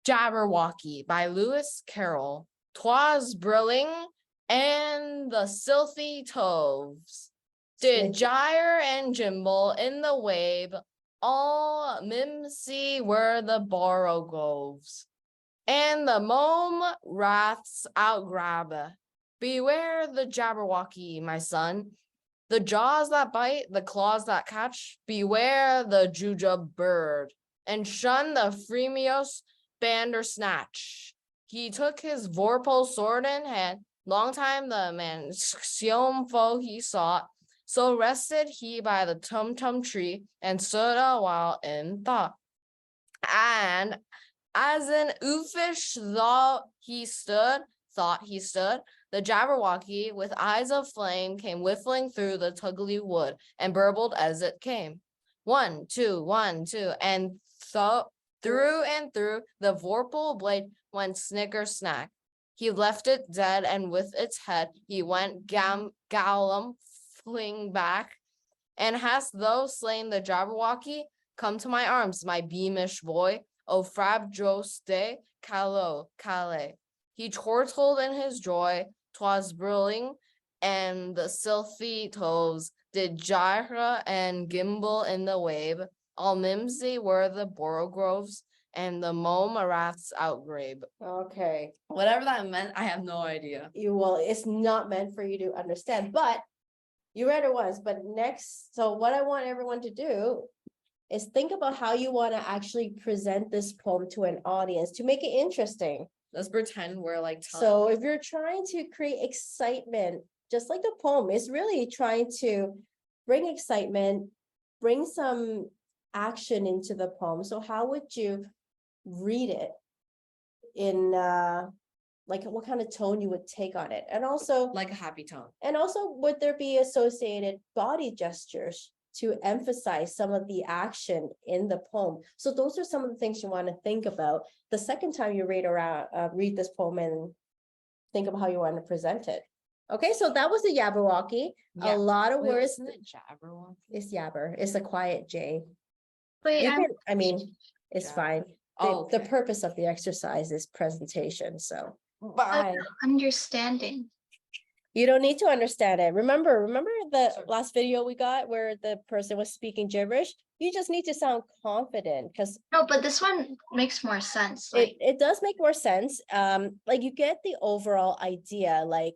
Jabberwocky by Lewis Carroll. 'Twas brilling, and the silthy toves did gyre and gimble in the wave. All mimsy were the borogoves, and the mome wraths outgrab. Beware the Jabberwocky, my son. The jaws that bite, the claws that catch. Beware the jujube bird, and shun the freemios bandersnatch. He took his vorpal sword in hand. Long time the manxiome foe he sought. So rested he by the tum-tum tree, and stood a while in thought. And as an oofish thought he stood, the Jabberwocky with eyes of flame came whiffling through the tuggly wood, and burbled as it came. 1, 2, 1, 2, and through and through the vorpal blade went snicker-snack. He left it dead, and with its head he went gallum fling back. And hast thou slain the Jabberwocky? Come to my arms, my beamish boy. O frab joste cale. He chortled in his joy. 'Twas brilling, and the silthy toves did gyre and gimble in the wave. All mimsy were the borogoves, and the mome wraths outgrabe. Okay. Whatever that meant, I have no idea. It's not meant for you to understand, but you read it once. But next, so what I want everyone to do is think about how you want to actually present this poem to an audience to make it interesting. Let's pretend we're like so if you're trying to create excitement, just like the poem is really trying to bring excitement, bring some action into the poem. So how would you read it in like what kind of tone you would take on it? And also like a happy tone. And also, would there be associated body gestures to emphasize some of the action in the poem? So those are some of the things you want to think about the second time you read this poem and think about how you want to present it. Okay, so that was the Jabberwocky. Yeah. A lot of words. Isn't it Jabberwocky? It's Jabber. It's a quiet J. Wait, it's fine. The purpose of the exercise is presentation. So bye. Understanding. You don't need to understand it. Remember the last video we got where the person was speaking gibberish? You just need to sound confident because no, but this one makes more sense. It does make more sense. Like you get the overall idea, like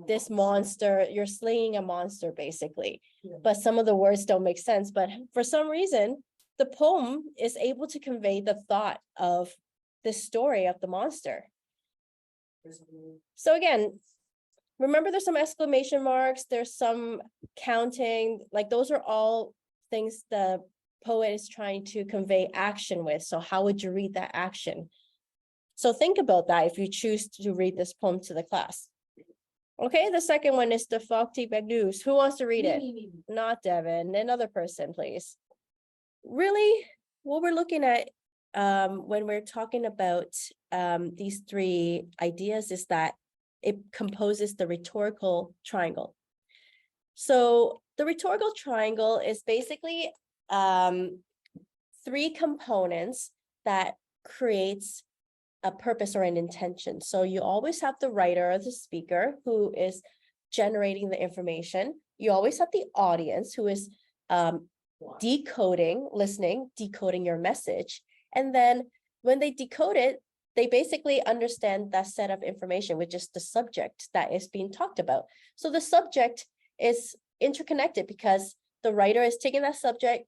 this monster, you're slaying a monster basically, but some of the words don't make sense. But for some reason, the poem is able to convey the thought of the story of the monster. So again, remember there's some exclamation marks, there's some counting, like those are all things the poet is trying to convey action with. So how would you read that action? So think about that if you choose to read this poem to the class. Okay, the second one is the Fogty Bag News. Who wants to read it? Me. Not Devin, another person, please. Really, what we're looking at when we're talking about these three ideas is that it composes the rhetorical triangle. So the rhetorical triangle is basically three components that creates a purpose or an intention. So you always have the writer or the speaker who is generating the information. You always have the audience who is decoding your message. And then when they decode it, they basically understand that set of information, which is the subject that is being talked about. So the subject is interconnected because the writer is taking that subject,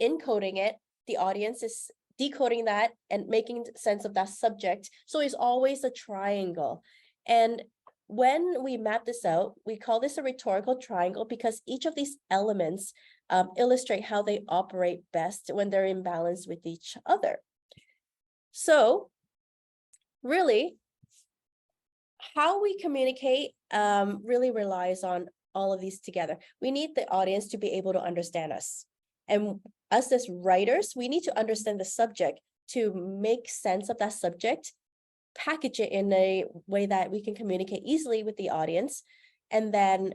encoding it, the audience is decoding that and making sense of that subject. So it's always a triangle. And when we map this out, we call this a rhetorical triangle because each of these elements illustrate how they operate best when they're in balance with each other. So really, how we communicate really relies on all of these together. We need the audience to be able to understand us. And us as writers, we need to understand the subject to make sense of that subject, package it in a way that we can communicate easily with the audience, and then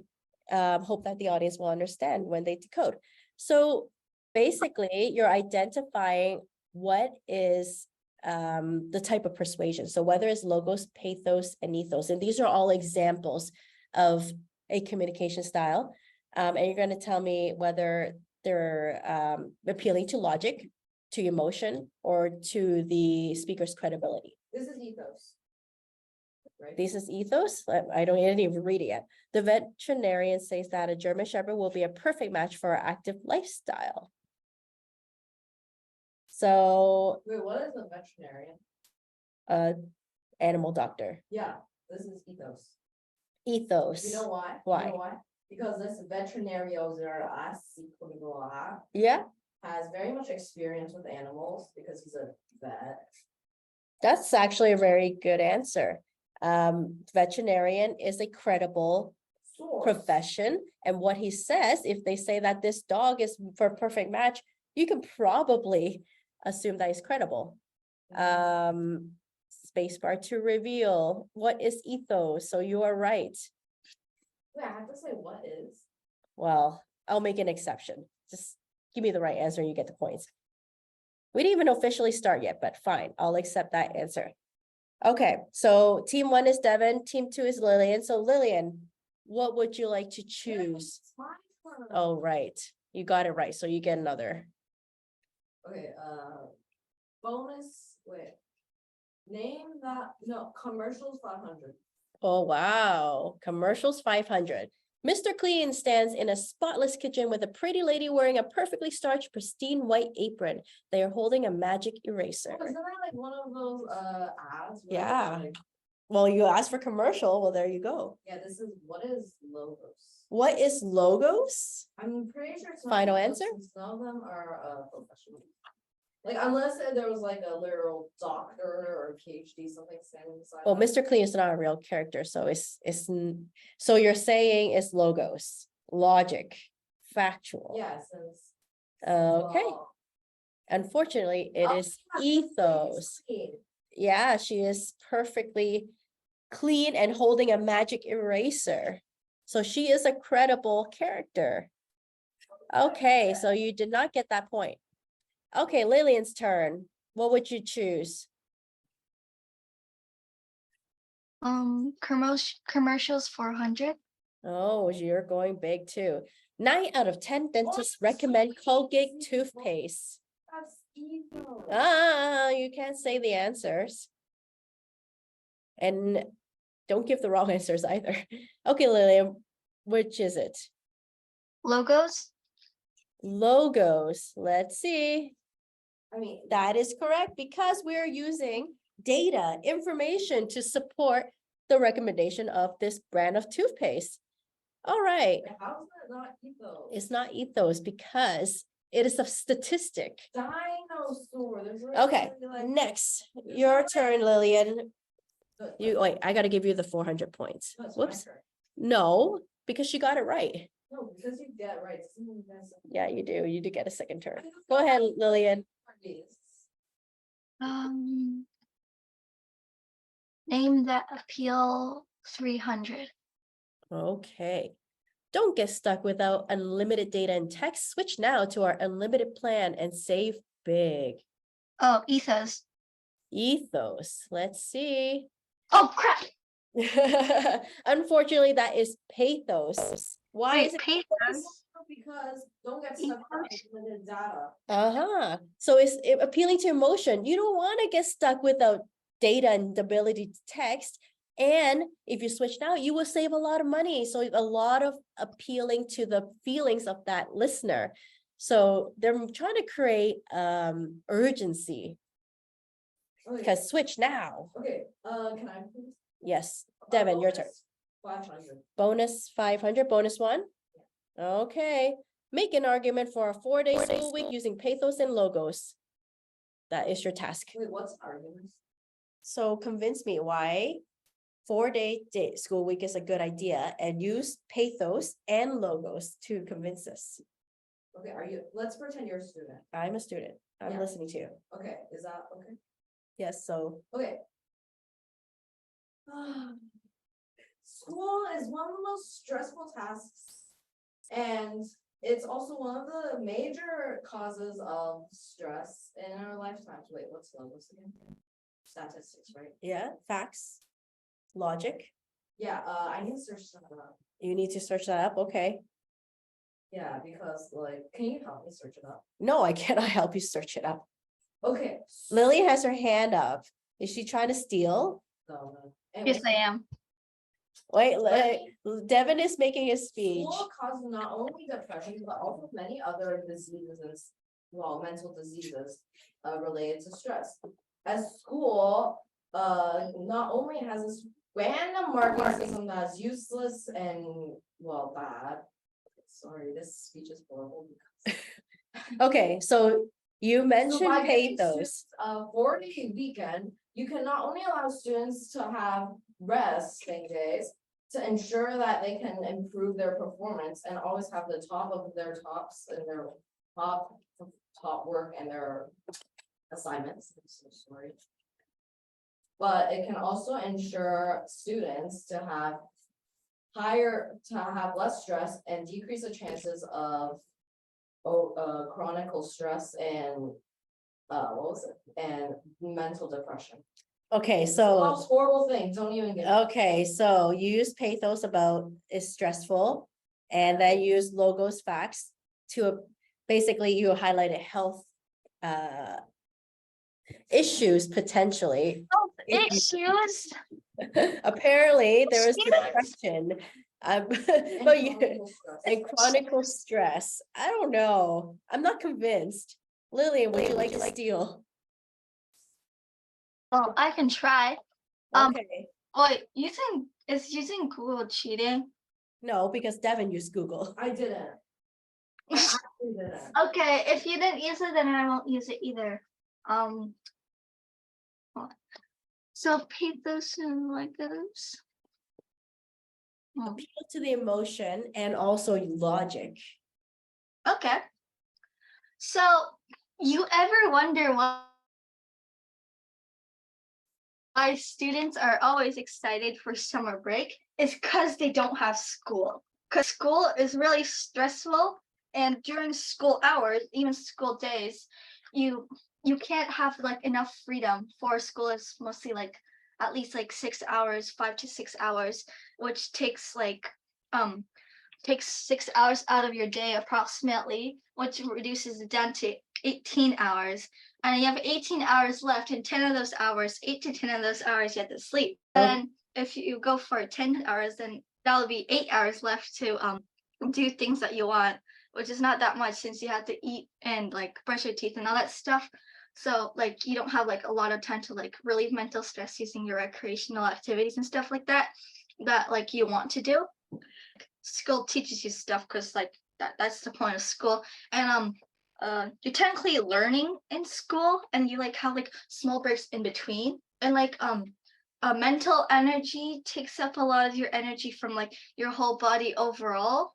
hope that the audience will understand when they decode. So basically, you're identifying what is the type of persuasion. So whether it's logos, pathos, and ethos, and these are all examples of a communication style. And you're going to tell me whether they're appealing to logic, to emotion, or to the speaker's credibility. This is ethos. Right? This is ethos. I don't even read it yet. The veterinarian says that a German Shepherd will be a perfect match for our active lifestyle. So, Wait, what is a veterinarian? Animal doctor. Yeah, this is ethos. Ethos. You know why? Why? You know why? Because this veterinario Yeah, has very much experience with animals because he's a vet. that's actually a very good answer. Veterinarian is a credible Source. profession, and what he says, if they say that this dog is for a perfect match, you can probably assume that he's credible. Spacebar to reveal what is ethos. So you are right. Wait, I have to say what is. Well, I'll make an exception. Just give me the right answer, you get the points. We didn't even officially start yet, but fine, I'll accept that answer. Okay, so team 1 is Devin, team 2 is Lillian. So Lillian, what would you like to choose? It's my turn. Oh, right, you got it right, so you get another. Okay, bonus, wait. Name that, no, commercials 500. Oh, wow, commercials 500. Mr. Clean stands in a spotless kitchen with a pretty lady wearing a perfectly starched, pristine white apron. They are holding a magic eraser. Oh, isn't that like one of those ads? where Yeah. like- Well, you asked for commercial, well, there you go. Yeah, this is, what is logos? What is logos? I'm pretty sure. some Final of answer? Some of them are professional. Like unless there was like a literal doctor or a PhD, something standing beside. Well, them. Mr. Clean is not a real character, so so you're saying it's logos, logic, factual. Yeah, since. Okay. Oh. Unfortunately, it Oh, is yeah, ethos. clean. Yeah, she is perfectly clean and holding a magic eraser. So she is a credible character. Okay, so you did not get that point. Okay, Lillian's turn. What would you choose? Commercials 400. Oh, you're going big too. 9 out of 10 dentists recommend Colgate toothpaste. That's ethos. You can't say the answers. And don't give the wrong answers either. Okay, Lillian, which is it? Logos. Logos. Let's see. I mean, That is correct because we're using data, information to support the recommendation of this brand of toothpaste. All right. how's that not ethos? It's not ethos because it is a statistic. Dinosaur. There's Okay, like- next, your turn, Lillian. Good. Wait, I gotta give you the 400 points. No, it's my Whoops. turn. No, because she got it right. No, because you get it right. doesn't mean you guys- Yeah, you do. You do get a second turn. Go ahead, Lillian. Name that appeal 300. Okay. Don't get stuck without unlimited data and text. Switch now to our unlimited plan and save big. Oh, ethos. Ethos. Let's see. Oh, crap. Unfortunately, that is pathos. Why Wait, is it pathos. Because don't get stuck with unlimited data. So it's appealing to emotion. You don't want to get stuck without data and the ability to text. And if you switch now, you will save a lot of money. So a lot of appealing to the feelings of that listener. So they're trying to create urgency. Okay. Because switch now. Okay, can I please? Yes, Devin, your turn. 500. Bonus 500, bonus 1. Okay, make an argument for a 4-day school week using pathos and logos. That is your task. Wait, what's arguments? So convince me why 4-day school week is a good idea and use pathos and logos to convince us. Okay, let's pretend you're a student. I'm a student. I'm Yeah. listening to you. Okay, is that okay? Yes, so Okay. School is one of the most stressful tasks, and it's also one of the major causes of stress in our lifetimes. Wait, what's logos again? Statistics, right? Yeah, facts, logic. Yeah, I need to search that up. You need to search that up. Okay. Yeah, because like, can you help me search it up? No, I cannot help you search it up. Okay. Lily has her hand up. Is she trying to steal? No. Yes, I am. Wait, Let Devin is making his speech. School causes not only depression, but also many other diseases and, well, mental diseases related to stress. As school, not only has this random marking system that's useless and, well, bad. Sorry, this speech is horrible. Okay, so you So mentioned by giving pathos. students a 4-day weekend, you can not only allow students to have resting days to ensure that they can improve their performance and always have the top of their tops and their top work and their assignments. I'm so sorry. But it can also ensure students to have less stress and decrease the chances of chronic stress and and mental depression. Okay, Most so, horrible thing, don't even get. okay, so you use pathos about is stressful. And then you use logos facts to basically you highlighted health issues potentially. Oh, issues. Apparently there was Students. depression. And But you, chronic stress. and chronic stress. I don't know. I'm not convinced. Lillian, would you like to steal? Well, I can try. Okay. Wait, is using Google cheating? No, because Devin used Google. I didn't. I actually didn't. Okay, if you didn't use it, then I won't use it either. So pathos and logos. Appeal to the emotion and also logic. Okay. So you ever wonder why students are always excited for summer break? It's because they don't have school. Because school is really stressful, and during school hours, even school days, you can't have like enough freedom. For school is mostly like at least like 6 hours, 5 to 6 hours, which takes 6 hours out of your day approximately, which reduces it down to 18 hours. And you have 18 hours left, and 10 of those hours, 8 to 10 of those hours, you have to sleep. And if you go for 10 hours, then that'll be 8 hours left to do things that you want, which is not that much since you have to eat and like brush your teeth and all that stuff. So like you don't have like a lot of time to like relieve mental stress using your recreational activities and stuff like that like you want to do. School teaches you stuff because like that's the point of school. And you're technically learning in school, and you like have like small breaks in between, and like mental energy takes up a lot of your energy from like your whole body overall.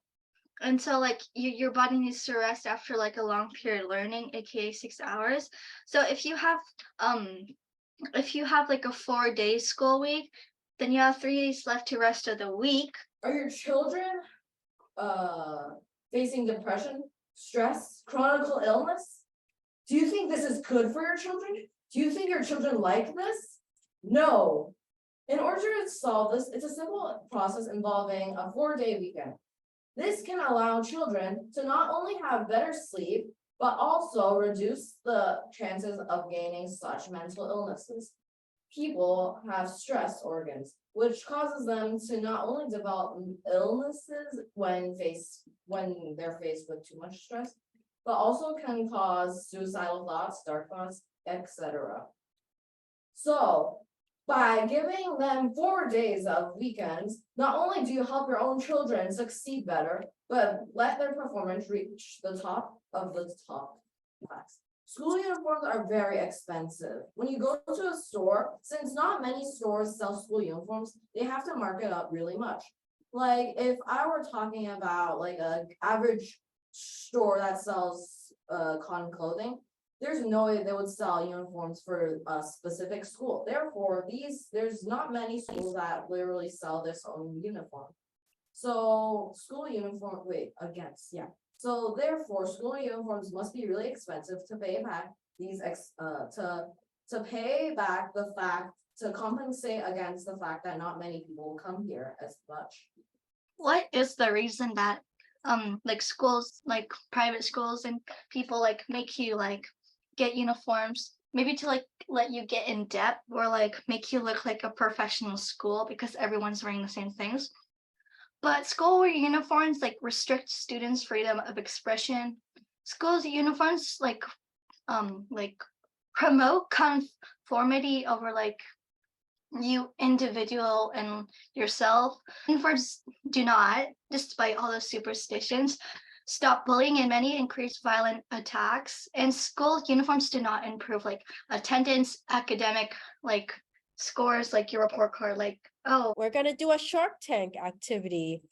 And so like your body needs to rest after like a long period of learning, aka 6 hours. So if you have like a 4-day school week, then you have 3 days left to rest of the week. Are your children facing depression, stress, chronic illness? Do you think this is good for your children? Do you think your children like this? No. In order to solve this, it's a simple process involving a 4-day weekend. This can allow children to not only have better sleep, but also reduce the chances of gaining such mental illnesses. People have stress organs, which causes them to not only develop illnesses when they're faced with too much stress, but also can cause suicidal thoughts, dark thoughts, etc. So by giving them 4 days of weekends, not only do you help your own children succeed better, but let their performance reach the top of the top class. School uniforms are very expensive. When you go to a store, since not many stores sell school uniforms, they have to mark it up really much. Like if I were talking about like an average store that sells cotton clothing, there's no way they would sell uniforms for a specific school. Therefore, there's not many schools that literally sell this own uniform. So So therefore, school uniforms must be really expensive to pay back to pay back the fact, to compensate against the fact that not many people will come here as much. What is the reason that like schools, like private schools and people like make you like get uniforms, maybe to like let you get in debt or like make you look like a professional school because everyone's wearing the same things? But school uniforms like restrict students' freedom of expression. Schools uniforms like promote conformity over like you individual and yourself. Uniforms do not, despite all those superstitions, stop bullying, and many increase violent attacks. And school uniforms do not improve like attendance, academic like scores, like your report card, like, oh, We're going to do a Shark Tank activity,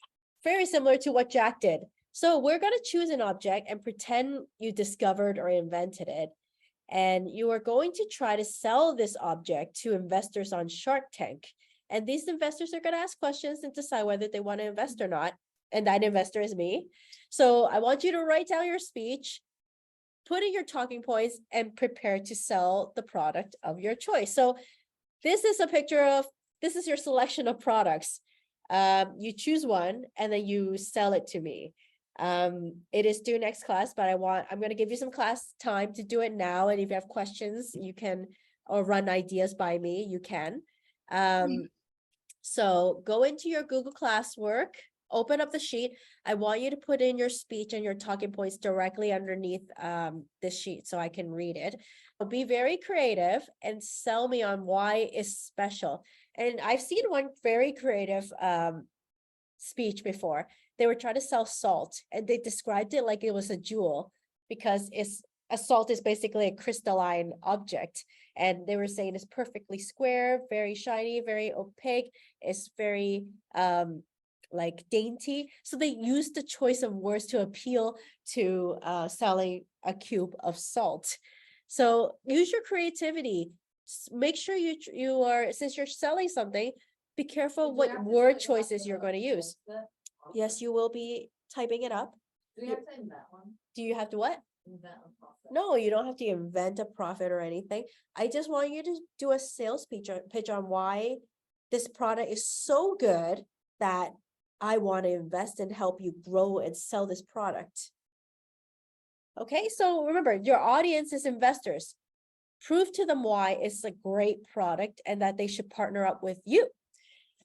very similar to what Jack did. So we're going to choose an object and pretend you discovered or invented it. And you are going to try to sell this object to investors on Shark Tank. And these investors are going to ask questions and decide whether they want to invest or not. And that investor is me. So I want you to write down your speech, put in your talking points, and prepare to sell the product of your choice. So this is a picture of, this is your selection of products. You choose one and then you sell it to me. It is due next class, but I'm going to give you some class time to do it now. And if you have questions, you can, or run ideas by me, you can. So go into your Google Classwork, open up the sheet. I want you to put in your speech and your talking points directly underneath this sheet so I can read it. Be very creative and sell me on why it's special. And I've seen one very creative speech before. They were trying to sell salt and they described it like it was a jewel because salt is basically a crystalline object. And they were saying it's perfectly square, very shiny, very opaque. It's very like dainty. So they used the choice of words to appeal to selling a cube of salt. So use your creativity. Make sure you are, since you're selling something, be careful what word choices you're going to use. Yes, you will be typing it up. Do you have to invent one? Do you have to what? Invent a profit. No, you don't have to invent a profit or anything. I just want you to do a sales pitch on why this product is so good that I want to invest and help you grow and sell this product. Okay, so remember, your audience is investors. Prove to them why it's a great product and that they should partner up with you.